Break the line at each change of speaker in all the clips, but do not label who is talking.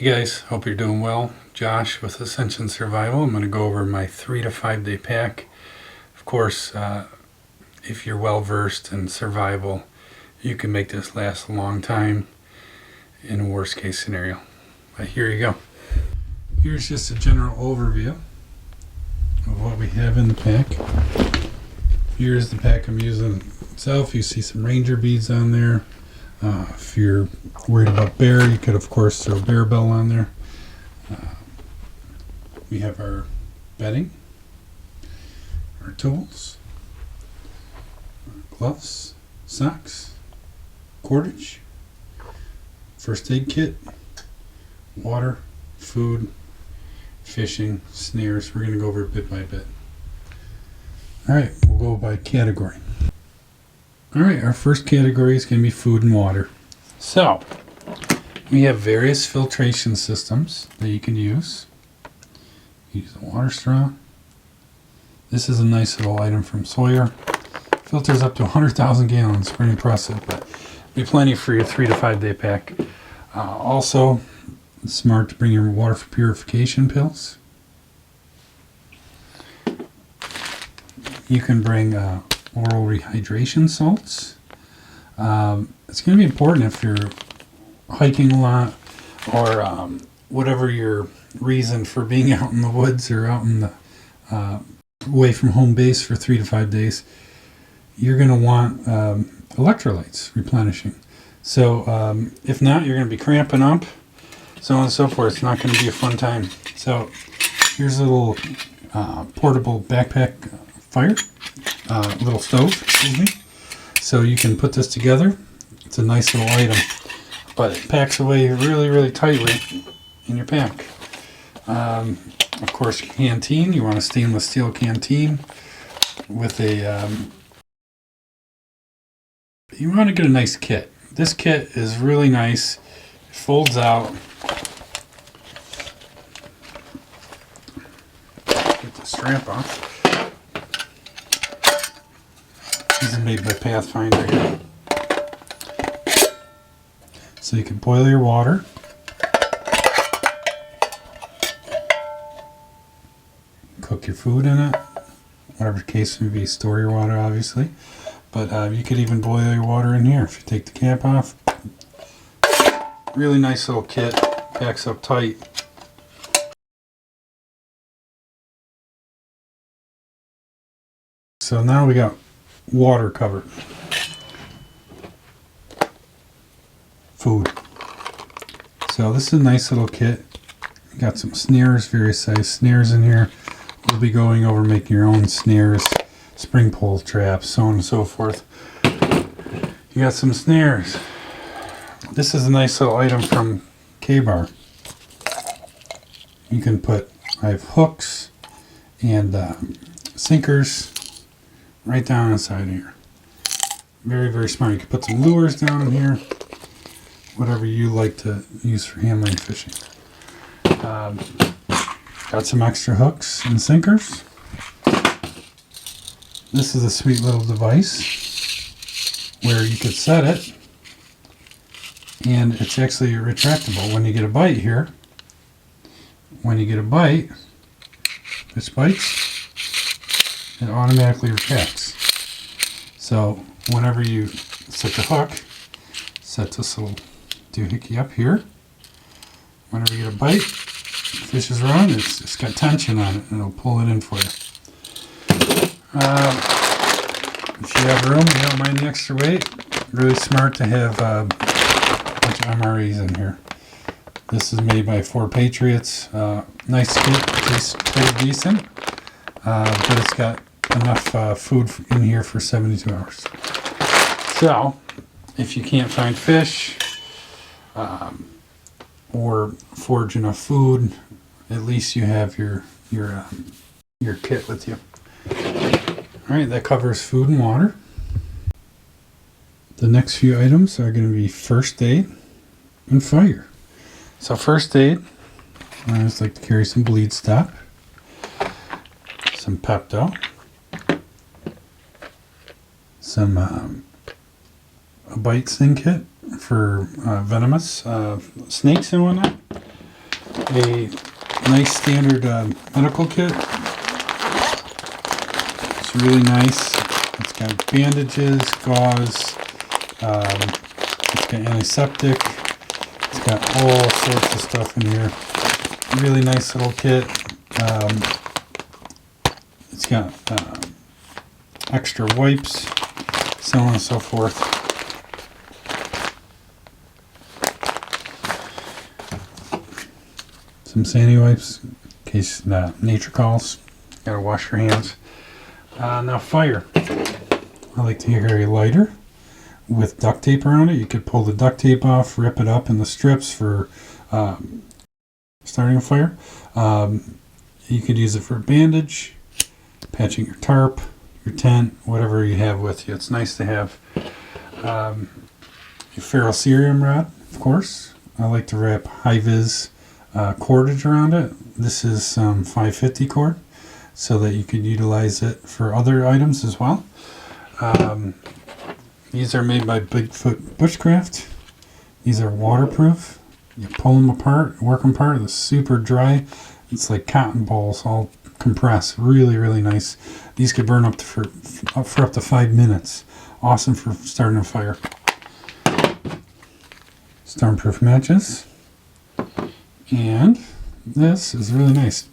Hey guys, hope you're doing well. Josh with Ascension Survival. I'm going to go over my 3 to 5 day pack. Of course, if you're well versed in survival, you can make this last a long time in a worst case scenario. But here you go. Here's just a general overview of what we have in the pack. Here's the pack I'm using itself. You see some ranger beads on there. If you're worried about bear, you could of course throw bear bell on there. We have our bedding, our tools, our gloves, socks, cordage, first aid kit, water, food, fishing, snares. We're going to go over it bit by bit. Alright, we'll go by category. Alright, our first category is going to be food and water. So, we have various filtration systems that you can use. Use a water straw. This is a nice little item from Sawyer. Filters up to 100,000 gallons. Pretty impressive, but be plenty for your 3 to 5 day pack. Also, it's smart to bring your water purification pills. You can bring oral rehydration salts. It's going to be important if you're hiking a lot or whatever your reason for being out in the woods or out in the away from home base for 3 to 5 days. You're going to want electrolytes replenishing. So if not, you're going to be cramping up, so on and so forth. It's not going to be a fun time. So here's a little portable backpack fire. Little stove, excuse me. So you can put this together. It's a nice little item, but it packs away really, really tightly in your pack. Of course, canteen. You want a stainless steel canteen with a. You want to get a nice kit. This kit is really nice. It folds out. Get the strap off. This is made by Pathfinder here. So you can boil your water. Cook your food in it. Whatever the case may be, store your water obviously. But you could even boil your water in here if you take the cap off. Really nice little kit. Packs up tight. So now we got water covered. Food. So this is a nice little kit. You got some snares, various size snares in here. We'll be going over making your own snares, spring pole traps, so on and so forth. You got some snares. This is a nice little item from K-Bar. You can put, I have hooks and sinkers right down inside here. Very, very smart. You can put some lures down in here. Whatever you like to use for handling fishing. Got some extra hooks and sinkers. This is a sweet little device where you could set it, and it's actually retractable. When you get a bite here, this bites, it automatically retracts. So whenever you set the hook, set this little doohickey up here. Whenever you get a bite, the fish is around, it's got tension on it, and it'll pull it in for you. If you have room, you don't mind the extra weight, really smart to have a bunch of MREs in here. This is made by 4 Patriots. Nice scoop, tastes pretty decent, but it's got enough food in here for 72 hours. So, if you can't find fish or forage enough food, at least you have your kit with you. Alright, that covers food and water. The next few items are going to be first aid and fire. So first aid, I always like to carry some bleed stop, some Pepto, some a bite sting kit for venomous snakes and whatnot. a nice standard medical kit. It's really nice. It's got bandages, gauze, it's got antiseptic, it's got all sorts of stuff in here. Really nice little kit. It's got extra wipes, so on and so forth. Some sandy wipes in case nature calls. Gotta wash your hands. Now fire. I like to carry a lighter with duct tape around it. You could pull the duct tape off, rip it up in the strips for starting a fire. You could use it for a bandage, patching your tarp, your tent, whatever you have with you. It's nice to have your ferrocerium rod, of course. I like to wrap high-vis cordage around it. This is some 550 cord, so that you could utilize it for other items as well. These are made by Bigfoot Bushcraft. These are waterproof. You pull them apart, work them apart. They're super dry. It's like cotton balls, all compressed. Really, really nice. These could burn up to for up to 5 minutes. Awesome for starting a fire. Stormproof matches. And this is really nice.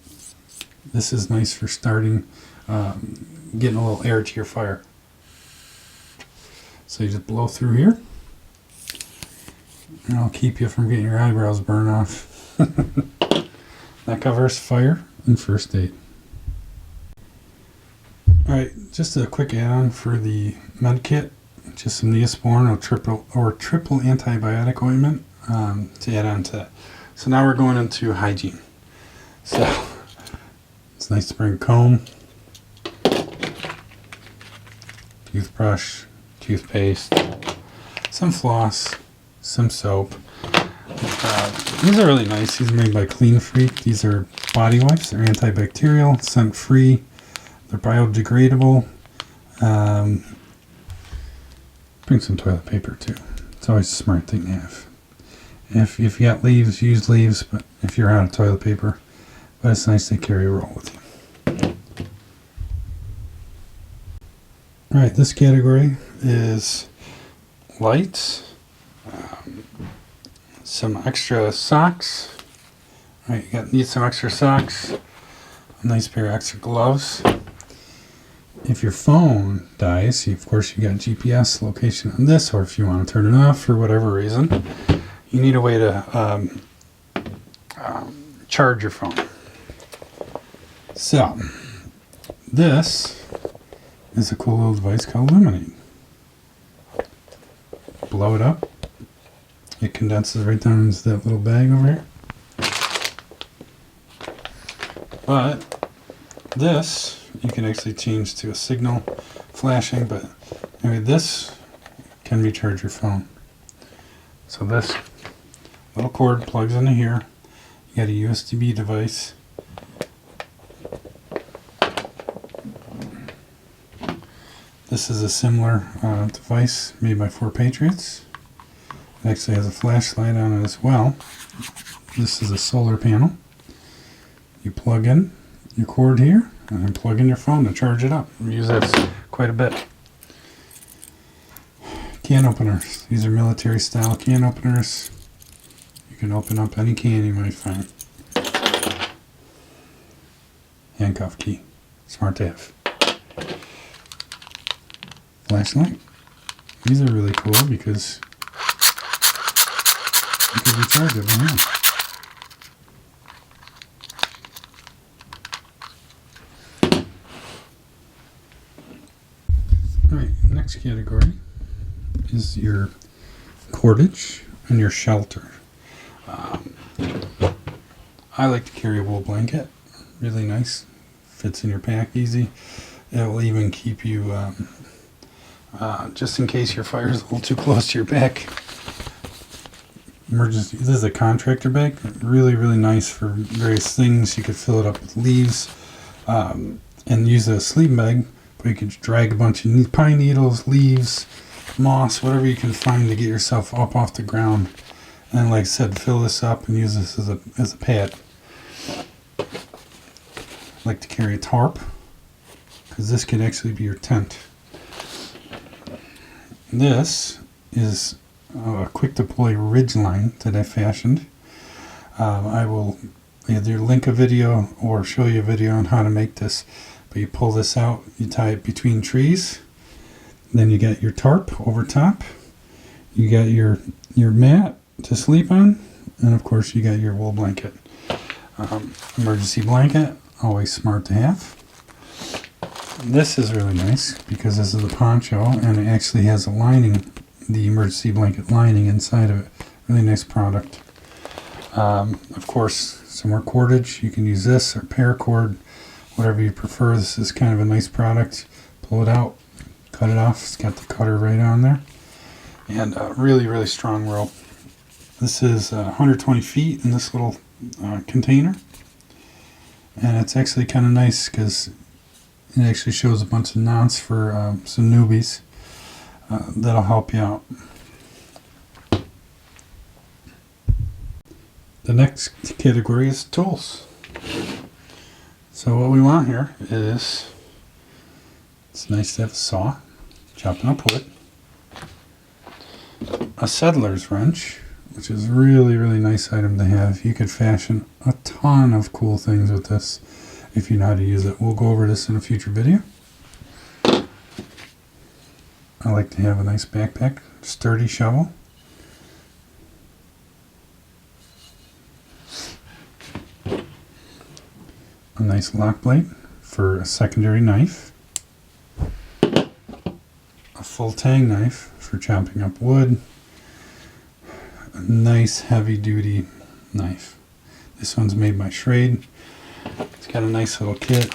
This is nice for starting, getting a little air to your fire. So you just blow through here. And I'll keep you from getting your eyebrows burned off. That covers fire and first aid. Alright, just a quick add-on for the med kit. Just some Neosporin or triple antibiotic ointment to add on to that. So now we're going into hygiene. So it's nice to bring a comb, toothbrush, toothpaste, some floss, some soap. These are really nice. These are made by Clean Freak. These are body wipes. They're antibacterial, scent-free. They're biodegradable. Bring some toilet paper too. It's always a smart thing to have. If you got leaves, use leaves. But if you're out of toilet paper, but it's nice to carry a roll with you. All right, this category is lights. Some extra socks. All right, need some extra socks. A nice pair of extra gloves. If your phone dies, of course you got GPS location on this, or if you want to turn it off for whatever reason, you need a way to charge your phone. So, this is a cool little device called Illuminate. Blow it up. It condenses right down into that little bag over here. But this, you can actually change to a signal flashing, but anyway, this can recharge your phone. So this little cord plugs into here. You got a USB device. This is a similar device made by 4 Patriots. It actually has a flashlight on it as well. This is a solar panel. You plug in your cord here and then plug in your phone to charge it up. We use this quite a bit. Can openers. These are military style can openers. You can open up any can you might find. Handcuff key. Smart to have. Flashlight. These are really cool because you can recharge it by hand. Alright, next category is your cordage and your shelter. I like to carry a wool blanket. Really nice. Fits in your pack easy. It will even keep you, just in case your fire is a little too close to your back. Emergency. This is a contractor bag. Really, really nice for various things. You could fill it up with leaves and use a sleeping bag. But you could drag a bunch of pine needles, leaves, moss, whatever you can find to get yourself up off the ground. And like I said, fill this up and use this as a pad. like to carry a tarp, because this could actually be your tent. This is a quick deploy ridge line that I fashioned. I will either link a video or show you a video on how to make this. But you pull this out, you tie it between trees, then you got your tarp over top, you got your mat to sleep on, and of course you got your wool blanket. Emergency blanket, always smart to have. This is really nice because this is a poncho and it actually has a lining, the emergency blanket lining inside of it. Really nice product. Of course, some more cordage. You can use this or paracord, whatever you prefer. This is kind of a nice product. Pull it out, cut it off. It's got the cutter right on there. And really, really strong rope. This is 120 feet in this little container. And it's actually kind of nice because it actually shows a bunch of knots for some newbies. That'll help you out. The next category is tools. So what we want here is, it's nice to have a saw, chopping up wood, a settler's wrench, which is a really, really nice item to have. You could fashion a ton of cool things with this if you know how to use it. We'll go over this in a future video. I like to have a nice backpack, sturdy shovel, a nice lock blade for a secondary knife, a full tang knife for chopping up wood, a nice heavy duty knife. This one's made by Schrade. It's got a nice little kit.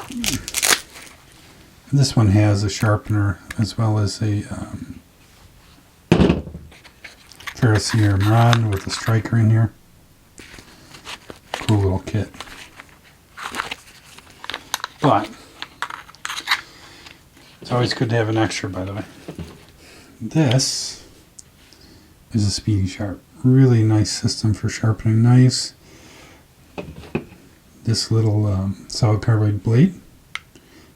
This one has a sharpener as well as a ferrocerium rod with a striker in here. Cool little kit. But it's always good to have an extra, by the way. This is a Speedy Sharp. Really nice system for sharpening knives. This little solid carbide blade,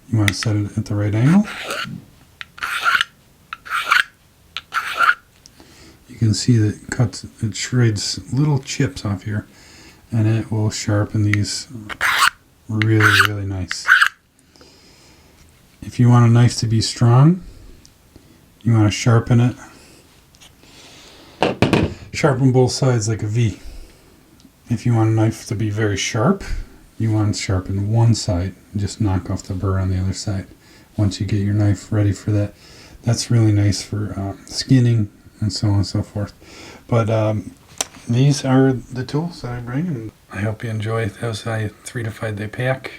you want to set it at the right angle. You can see that it shreds little chips off here, and it will sharpen these really, really nice. If you want a knife to be strong, you want to sharpen it. Sharpen both sides like a V. If you want a knife to be very sharp, you want to sharpen one side and just knock off the burr on the other side. Once you get your knife ready for that, that's really nice for skinning and so on and so forth. But these are the tools that I bring, and I hope you enjoy those 3 to 5 day pack.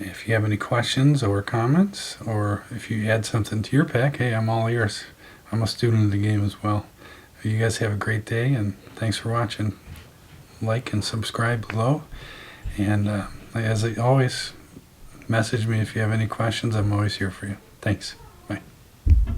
If you have any questions or comments, or if you add something to your pack, hey, I'm all ears. I'm a student of the game as well. You guys have a great day, and thanks for watching. Like and subscribe below. And as always, message me if you have any questions. I'm always here for you. Thanks. Bye.